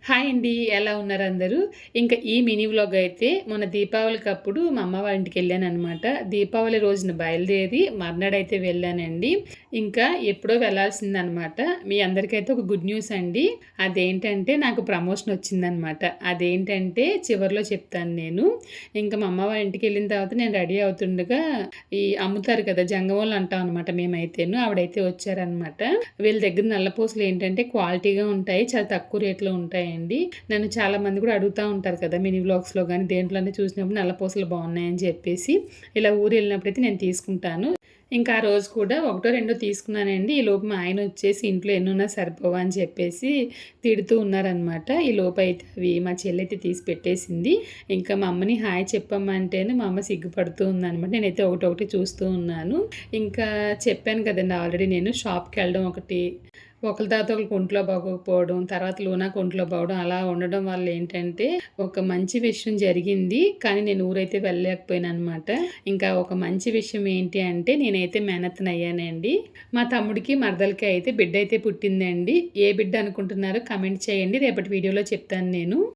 Hi అండి. ఎలా ఉన్నారు అందరూ? ఇంకా ఈ మినీ వ్లాగ్ అయితే మొన్న దీపావళికప్పుడు మా అమ్మ వాళ్ళ ఇంటికెళ్ళాననమాట. దీపావళి రోజున బయలుదేరి మర్నాడైతే వెళ్ళానండి. ఇంకా ఎప్పుడో వెళ్ళాల్సిందనమాట. మీ అందరికైతే ఒక గుడ్ న్యూస్ అండి. అదేంటంటే నాకు ప్రమోషన్ వచ్చిందనమాట. అదేంటంటే చివర్లో చెప్తాను నేను. ఇంకా మా అమ్మ వాళ్ళ ఇంటికెళ్ళిన తర్వాత నేను రెడీ అవుతుండగా ఈ అమ్ముతారు కదా! జంగమోళ్ళు అంటాం అనమాట మేమైతేను. ఆవిడైతే వచ్చారనమాట. వీళ్ళ దగ్గర నల్లపూసలు ఏంటంటే క్వాలిటీగా ఉంటాయి. చాలా తక్కువ రేట్‌లో ఉంటాయండి. నన్ను చాలామంది కూడా అడుగుతా ఉంటారు కదా! మినీ వ్లాగ్స్‌లో గాని దేంట్లోనే చూసినప్పుడు నల్లపూసలు బాగున్నాయని చెప్పేసి. ఇలా ఊరు వెళ్ళినప్పుడైతే నేను తీసుకుంటాను. ఇంకా ఆ రోజు కూడా ఒకటో రెండో తీసుకున్నానండి. ఈలోపు మా ఆయన వచ్చేసి ఇంట్లో ఎన్నున్నా సరిపోవా అని చెప్పేసి తిడుతూ ఉన్నారనమాట. ఈలోపు అయితే అవి మా చెల్లైతే తీసి పెట్టేసింది. ఇంకా మా అమ్మని హాయ్ చెప్పమ్మా అంటేనే మా అమ్మ సిగ్గుపడుతూ ఉందనమాట. నేనైతే ఒకటొకటి చూస్తూ ఉన్నాను. ఇంకా చెప్పాను కదండీ ఆల్రెడీ నేను షాప్‌కెళ్ళడం ఒకటి, ఒకళ్ళ తర్వాత ఒకళ్ళకి ఒంట్లో బాగోకపోవడం, తర్వాత లూనాకి ఒంట్లో బాగోవడం అలా ఉండడం వల్ల ఏంటంటే, ఒక మంచి విషయం జరిగింది. కానీ నేను ఊరైతే వెళ్ళలేకపోయాననమాట. ఇంకా ఒక మంచి విషయం ఏంటి అంటే, నేనైతే మేనత్తనయ్యానండి. మా తమ్ముడికి, మరదలకి అయితే బిడ్డయితే పుట్టిందండి. ఏ బిడ్డ అనుకుంటున్నారో కామెంట్ చేయండి. రేపటి వీడియోలో చెప్తాను నేను.